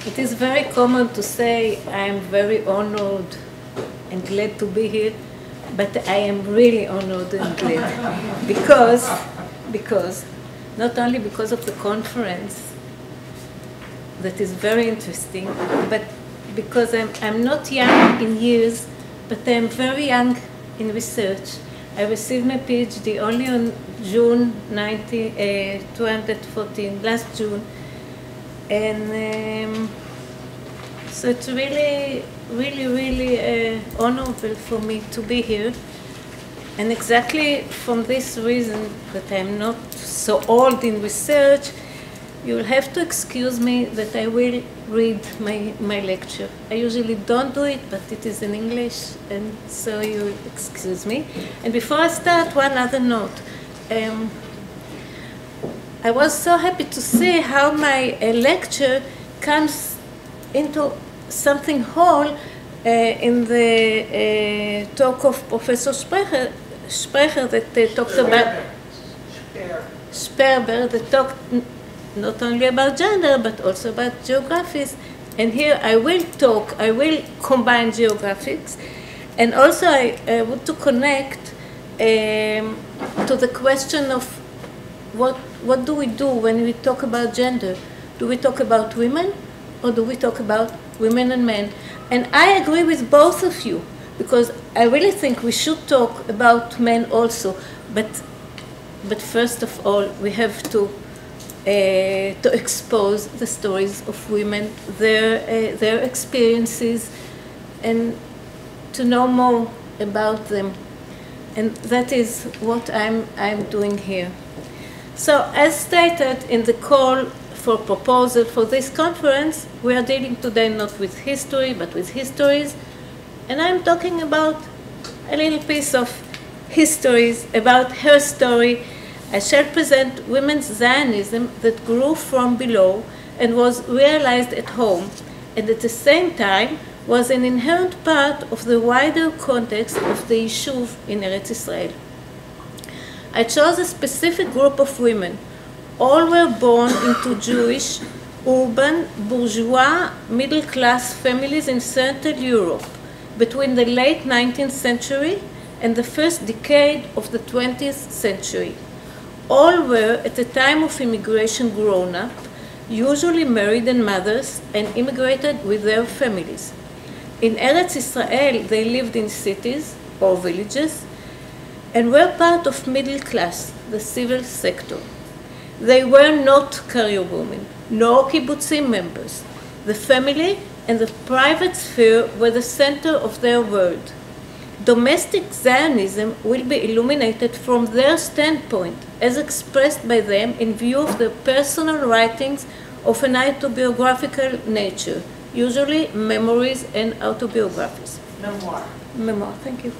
It is very common to say I am very honored and glad to be here, but I am really honored and glad because not only because of the conference that is very interesting, but because I'm not young in years, but I'm very young in research. I received my PhD only on June 2014, last June. And so it's really, really, really honorable for me to be here. And exactly from this reason that I'm not so old in research, you'll have to excuse me that I will read my lecture. I usually don't do it, but it is in English, and so you excuse me. And before I start, one other note. I was so happy to see how my lecture comes into something whole in the talk of Professor Sprecher that talked about Sperber, that talked not only about gender but also about geographies. And here I will combine geographics, and also I want to connect to the question of what do we do when we talk about gender? Do we talk about women, or do we talk about women and men? And I agree with both of you, because I really think we should talk about men also. But first of all, we have to expose the stories of women, their experiences, and to know more about them. And that is what I'm doing here. So, as stated in the call for proposal for this conference, we are dealing today not with history, but with histories. And I'm talking about a little piece of histories, about her story. I shall present women's Zionism that grew from below and was realized at home, and at the same time was an inherent part of the wider context of the Yishuv in Eretz Israel. I chose a specific group of women. All were born into Jewish, urban, bourgeois, middle-class families in Central Europe between the late 19th century and the first decade of the 20th century. All were, at the time of immigration, grown up, usually married and mothers, and immigrated with their families. In Eretz Israel, they lived in cities or villages and were part of middle class, the civil sector. They were not career women, nor kibbutzim members. The family and the private sphere were the center of their world. Domestic Zionism will be illuminated from their standpoint, as expressed by them in view of the personal writings of an autobiographical nature, usually memories and autobiographies. Memoir, thank you.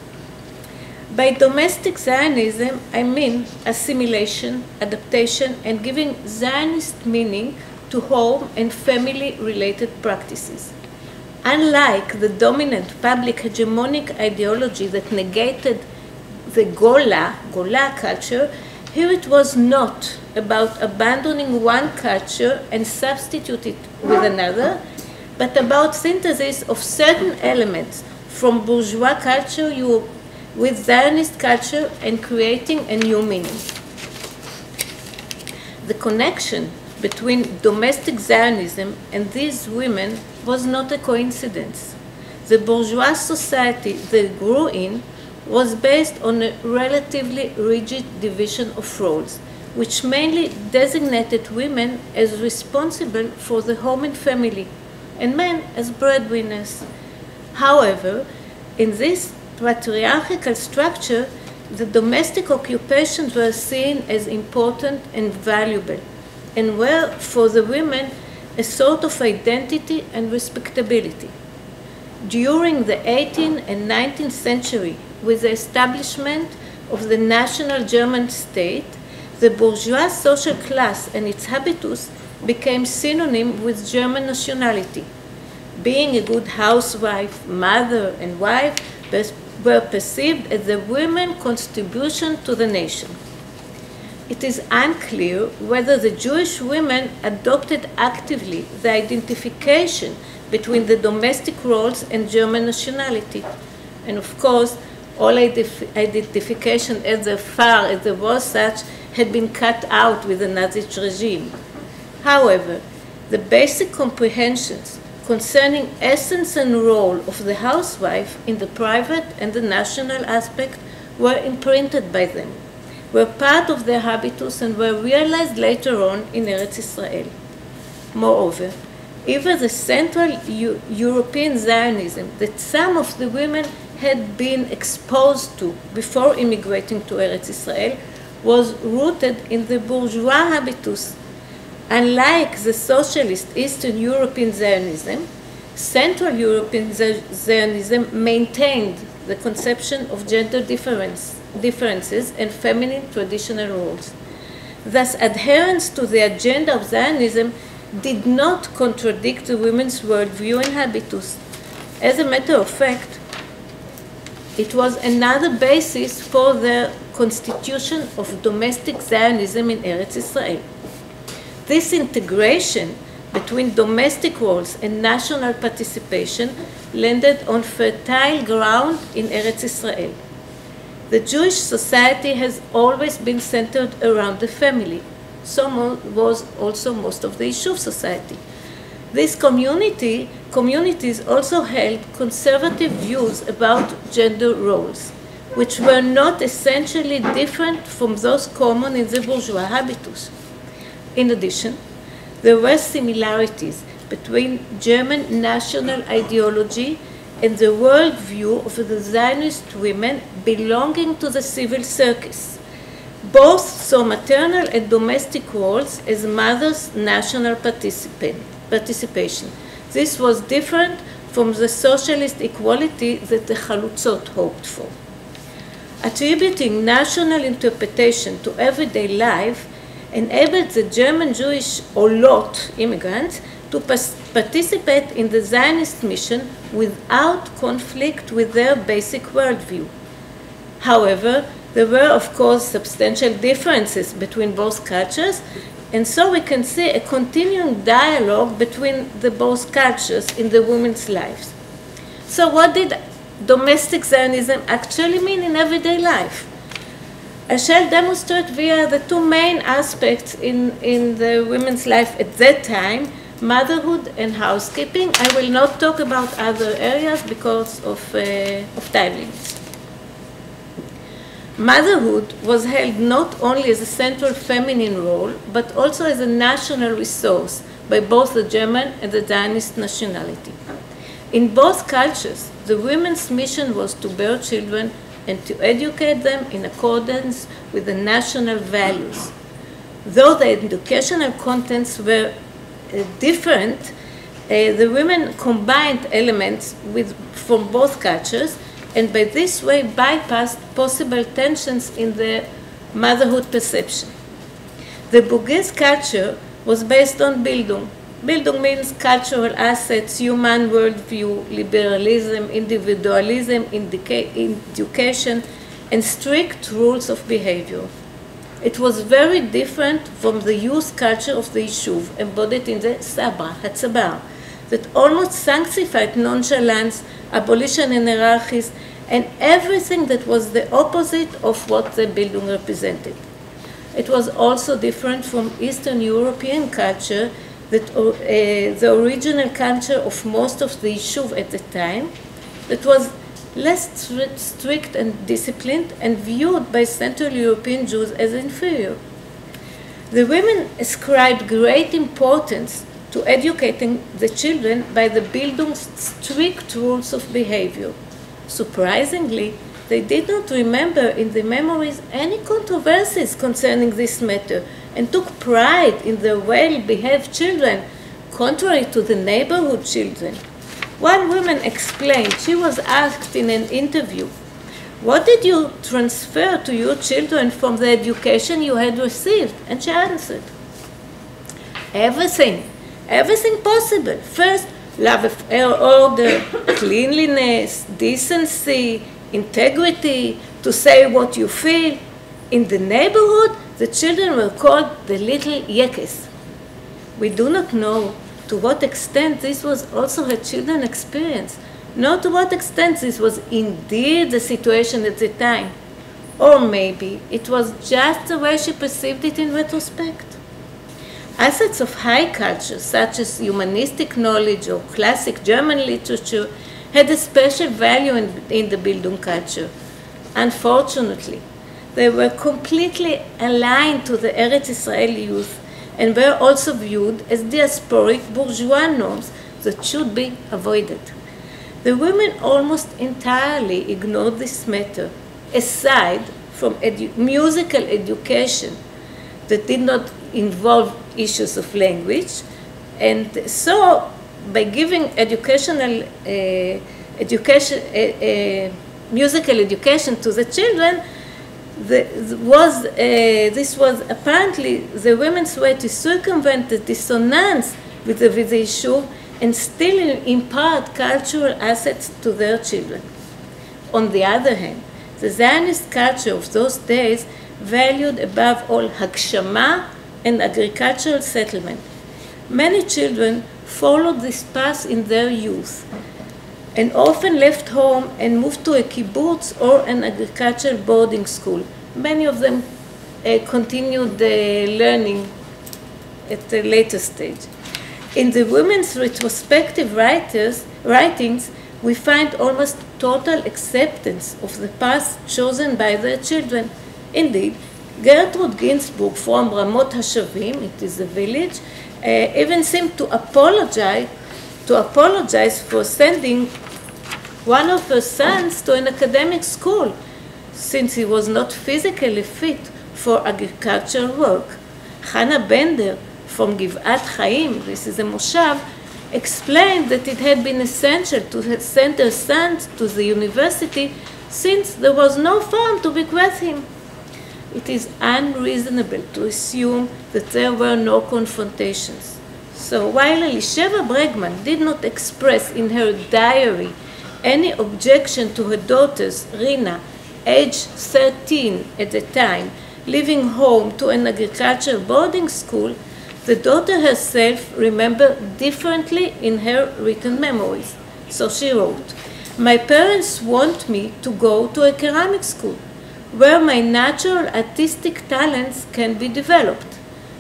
By domestic Zionism, I mean assimilation, adaptation, and giving Zionist meaning to home and family-related practices. Unlike the dominant public hegemonic ideology that negated the Gola culture, here it was not about abandoning one culture and substituting it with another, but about synthesis of certain elements from bourgeois culture with Zionist culture and creating a new meaning. The connection between domestic Zionism and these women was not a coincidence. The bourgeois society they grew in was based on a relatively rigid division of roles, which mainly designated women as responsible for the home and family, and men as breadwinners. However, in this patriarchal structure, the domestic occupations were seen as important and valuable, and were, for the women, a sort of identity and respectability. During the 18th and 19th century, with the establishment of the national German state, the bourgeois social class and its habitus became synonym with German nationality. Being a good housewife, mother, and wife were perceived as the women's contribution to the nation. it is unclear whether the Jewish women adopted actively the identification between the domestic roles and German nationality. And of course, all identification as far as there was such had been cut out with the Nazi regime. However, the basic comprehensions concerning essence and role of the housewife in the private and the national aspect were imprinted by them, were part of their habitus, and were realized later on in Eretz Israel. Moreover, even the Central European Zionism that some of the women had been exposed to before immigrating to Eretz Israel was rooted in the bourgeois habitus. Unlike the socialist Eastern European Zionism, Central European Zionism maintained the conception of gender differences and feminine traditional roles. Thus, adherence to the agenda of Zionism did not contradict the women's worldview and habitus. As a matter of fact, it was another basis for the constitution of domestic Zionism in Eretz Israel. This integration between domestic roles and national participation landed on fertile ground in Eretz Israel. The Jewish society has always been centered around the family. So was also most of the Yishuv society. These communities also held conservative views about gender roles, which were not essentially different from those common in the bourgeois habitus. In addition, there were similarities between German national ideology and the worldview of the Zionist women belonging to the civil circus. Both saw maternal and domestic roles as mothers' national participation. This was different from the socialist equality that the Chalutzot hoped for. Attributing national interpretation to everyday life enabled the German Jewish Olot immigrants to participate in the Zionist mission without conflict with their basic worldview. However, there were, of course, substantial differences between both cultures, and so we can see a continuing dialogue between the both cultures in the women's lives. So what did domestic Zionism actually mean in everyday life? I shall demonstrate via the two main aspects in the women's life at that time, motherhood and housekeeping. I will not talk about other areas because of time limits. Motherhood was held not only as a central feminine role, but also as a national resource by both the German and the Zionist nationality. In both cultures, the women's mission was to bear children and to educate them in accordance with the national values. Though the educational contents were different, the women combined elements from both cultures, and by this way bypassed possible tensions in the motherhood perception. The Bourgeois culture was based on Bildung. Bildung means cultural assets, human worldview, liberalism, individualism, education, and strict rules of behavior. It was very different from the youth culture of the Yishuv, embodied in the Sabra, Hatzabar, that almost sanctified nonchalance, abolition and hierarchies, and everything that was the opposite of what the Bildung represented. It was also different from Eastern European culture, that the original culture of most of the Yishuv at the time, that was less strict and disciplined and viewed by Central European Jews as inferior. The women ascribed great importance to educating the children by the Bildung's strict rules of behavior. Surprisingly, they did not remember in their memories any controversies concerning this matter and took pride in their well-behaved children, contrary to the neighborhood children. One woman explained, she was asked in an interview, "What did you transfer to your children from the education you had received?" And she answered, "Everything. Everything possible. First, love of order, cleanliness, decency, integrity, to say what you feel. In the neighborhood, The children were called the little Yekes. We do not know to what extent this was also her children's experience, nor to what extent this was indeed the situation at the time. Or maybe it was just the way she perceived it in retrospect. Assets of high culture, such as humanistic knowledge or classic German literature, had a special value in the Bildung culture. Unfortunately, they were completely aligned to the Eretz Israeli youth and were also viewed as diasporic bourgeois norms that should be avoided. The women almost entirely ignored this matter, aside from musical education that did not involve issues of language. And so, by giving musical education to the children, this was apparently the women's way to circumvent the dissonance with the Yishuv and still impart cultural assets to their children. On the other hand, the Zionist culture of those days valued above all Hagshama and agricultural settlement. Many children followed this path in their youth and often left home and moved to a kibbutz or an agricultural boarding school. Many of them continued learning at a later stage. In the women's retrospective writings, we find almost total acceptance of the path chosen by their children. Indeed, Gertrude Ginsburg from Ramot HaShavim, it is a village, even seemed to apologize for sending one of her sons to an academic school, since he was not physically fit for agricultural work. Hannah Bender from Givat Chaim, this is a moshav, explained that it had been essential to send her son to the university since there was no farm to bequeath him. It is unreasonable to assume that there were no confrontations. So while Elisheva Bregman did not express in her diary any objection to her daughters, Rina, age 13 at the time, leaving home to an agricultural boarding school, the daughter herself remembered differently in her written memories. So she wrote, "My parents want me to go to a ceramic school, where my natural artistic talents can be developed.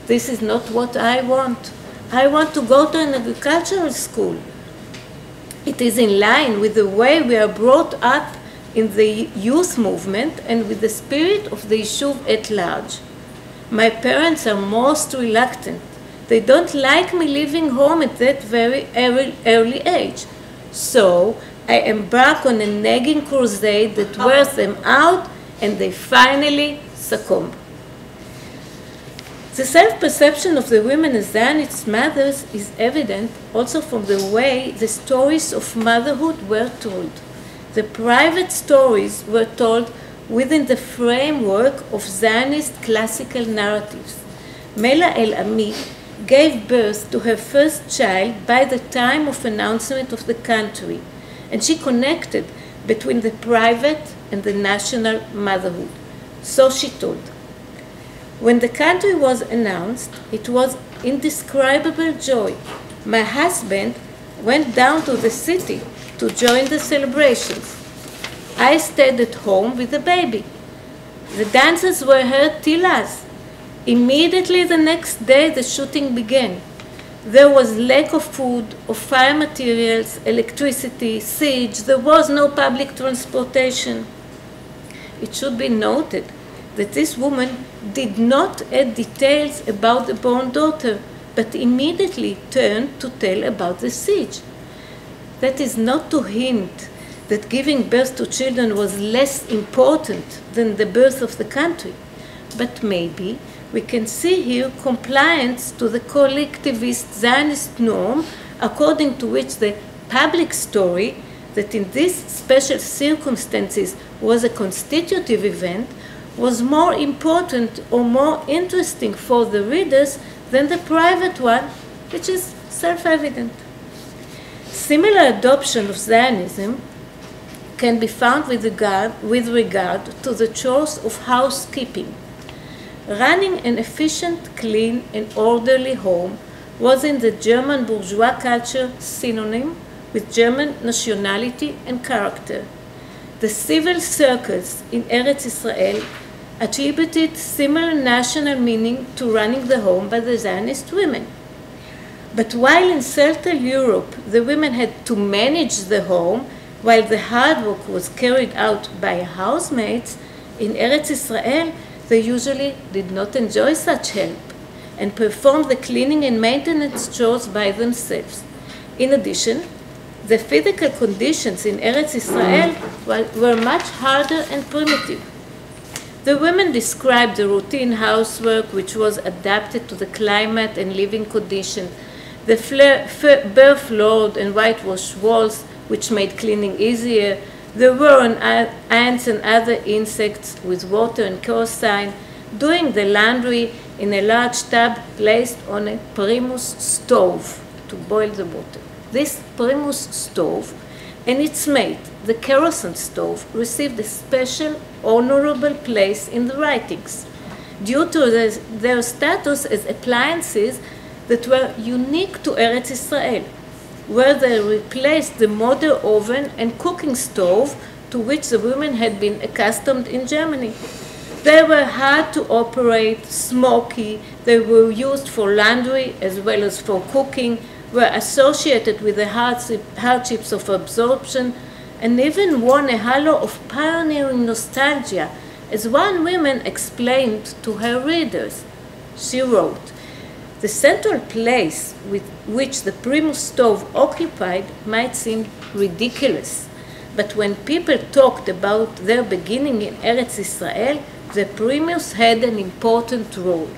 This is not what I want. I want to go to an agricultural school. It is in line with the way we are brought up in the youth movement and with the spirit of the Yishuv at large. My parents are most reluctant. They don't like me leaving home at that very early age. So I embark on a nagging crusade that wears them out, and they finally succumb." The self-perception of the women as Zionist mothers is evident also from the way the stories of motherhood were told. The private stories were told within the framework of Zionist classical narratives. Mela El-Ami gave birth to her first child by the time of announcement of the country, and she connected between the private and the national motherhood. So she told, "When the country was announced, it was indescribable joy. My husband went down to the city to join the celebrations. I stayed at home with the baby. The dances were heard till us. Immediately the next day, the shooting began. There was lack of food, of fire materials, electricity, siege. There was no public transportation." It should be noted that this woman did not add details about the born daughter, but immediately turned to tell about the siege. That is not to hint that giving birth to children was less important than the birth of the country, but maybe we can see here compliance to the collectivist Zionist norm, according to which the public story, that in these special circumstances was a constitutive event, was more important or more interesting for the readers than the private one, which is self-evident. Similar adoption of Zionism can be found with regard to the chores of housekeeping. Running an efficient, clean, and orderly home was in the German bourgeois culture synonym with German nationality and character. The civil circles in Eretz Israel attributed similar national meaning to running the home by the Zionist women. But while in Central Europe the women had to manage the home while the hard work was carried out by housemates, in Eretz Israel they usually did not enjoy such help and performed the cleaning and maintenance chores by themselves. In addition, the physical conditions in Eretz Israel were much harder and primitive. The women described the routine housework which was adapted to the climate and living conditions, the bare floor and whitewashed walls which made cleaning easier, the war on ants and other insects with water and kerosene, doing the laundry in a large tub placed on a primus stove to boil the water. This primus stove and its mate, the kerosene stove, received a special honorable place in the writings due to their status as appliances that were unique to Eretz Israel, where they replaced the modern oven and cooking stove to which the women had been accustomed in Germany. They were hard to operate, smoky, they were used for laundry as well as for cooking, were associated with the hardships of absorption, and even won a halo of pioneering nostalgia, as one woman explained to her readers. She wrote, "The central place with which the primus stove occupied might seem ridiculous, but when people talked about their beginning in Eretz Israel, the primus had an important role."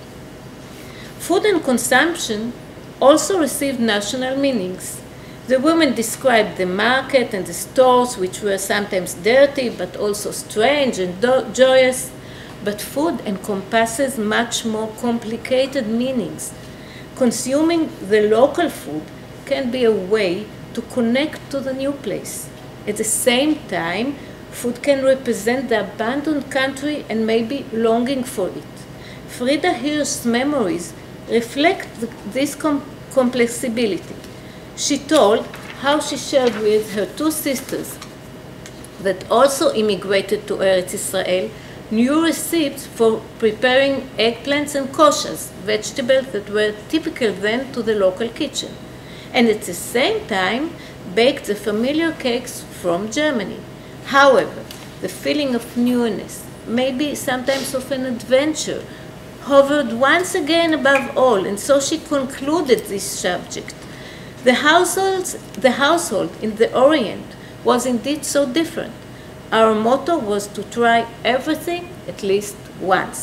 Food and consumption also received national meanings. The women described the market and the stores, which were sometimes dirty but also strange and joyous. But food encompasses much more complicated meanings. Consuming the local food can be a way to connect to the new place. At the same time, food can represent the abandoned country and maybe longing for it. Frida Hirsch's memories reflect this complexibility. She told how she shared with her two sisters that also immigrated to Eretz Israel new recipes for preparing eggplants and koshas, vegetables that were typical then to the local kitchen, and at the same time baked the familiar cakes from Germany. However, the feeling of newness, maybe sometimes of an adventure, hovered once again above all, and so she concluded this subject. The household in the Orient was indeed so different. Our motto was to try everything at least once,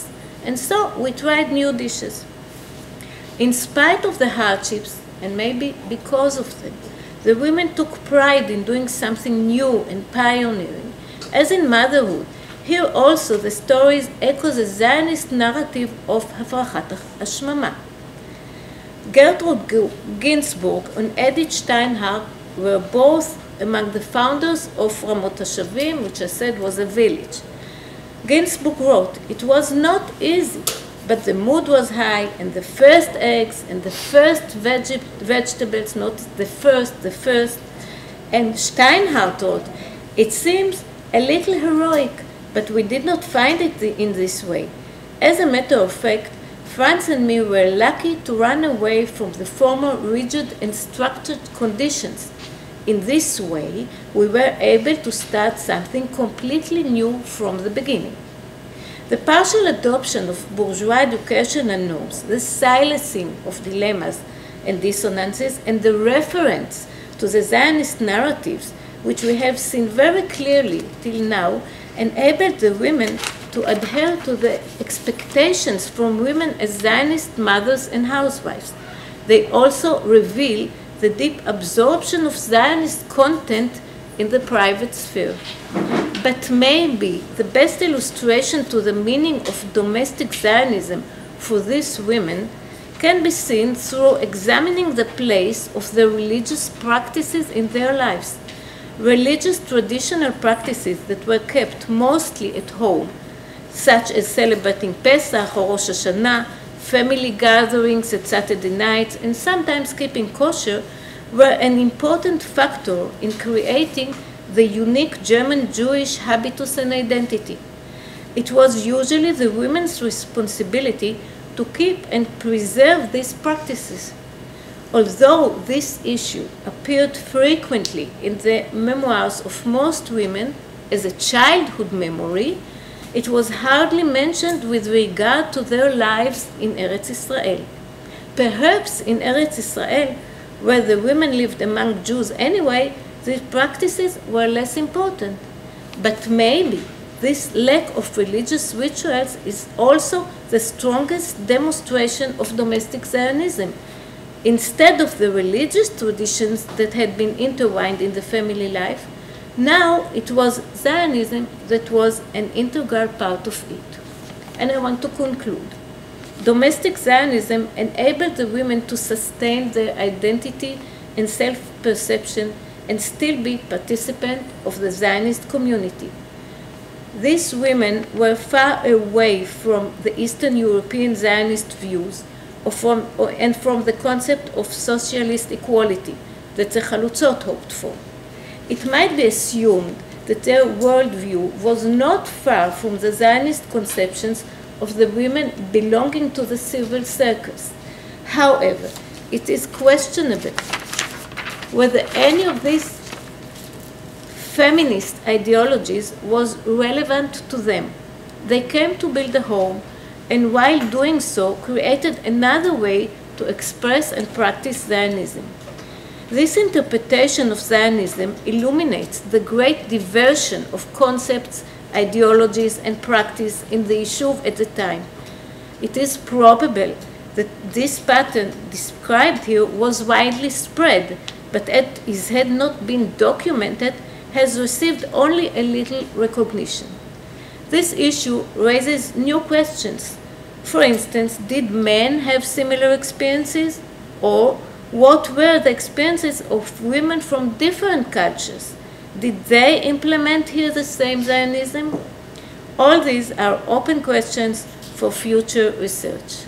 and so we tried new dishes. In spite of the hardships, and maybe because of them, the women took pride in doing something new and pioneering. As in motherhood, here also the stories echo the Zionist narrative of Havrachat Hashmama. Gertrude Ginsburg and Edith Steinhardt were both among the founders of Ramot HaShavim, which I said was a village. Ginsburg wrote, "It was not easy, but the mood was high, and the first eggs and the first vegetables, not the first." And Steinhardt wrote, "It seems a little heroic, but we did not find it in this way. As a matter of fact, Franz and me were lucky to run away from the former rigid and structured conditions. In this way, we were able to start something completely new from the beginning." The partial adoption of bourgeois educational norms, the silencing of dilemmas and dissonances, and the reference to the Zionist narratives, which we have seen very clearly till now, enabled the women to adhere to the expectations from women as Zionist mothers and housewives. They also reveal the deep absorption of Zionist content in the private sphere. But maybe the best illustration to the meaning of domestic Zionism for these women can be seen through examining the place of the religious practices in their lives. Religious traditional practices that were kept mostly at home such as celebrating Pesach or Rosh Hashanah, family gatherings at Saturday nights, and sometimes keeping kosher, were an important factor in creating the unique German Jewish habitus and identity. It was usually the women's responsibility to keep and preserve these practices. Although this issue appeared frequently in the memoirs of most women as a childhood memory, it was hardly mentioned with regard to their lives in Eretz Israel. Perhaps in Eretz Israel, where the women lived among Jews anyway, these practices were less important. But maybe this lack of religious rituals is also the strongest demonstration of domestic Zionism. Instead of the religious traditions that had been intertwined in the family life, now it was Zionism that was an integral part of it. And I want to conclude. Domestic Zionism enabled the women to sustain their identity and self-perception and still be participants of the Zionist community. These women were far away from the Eastern European Zionist views and from the concept of socialist equality that the Chalutzot hoped for. It might be assumed that their worldview was not far from the Zionist conceptions of the women belonging to the civil circles. However, it is questionable whether any of these feminist ideologies was relevant to them. They came to build a home, and while doing so, created another way to express and practice Zionism. This interpretation of Zionism illuminates the great diversion of concepts, ideologies, and practice in the Yishuv at the time. It is probable that this pattern described here was widely spread, but as had not been documented, has received only a little recognition. This issue raises new questions. For instance, did men have similar experiences? Or what were the experiences of women from different cultures? Did they implement here the same Zionism? All these are open questions for future research.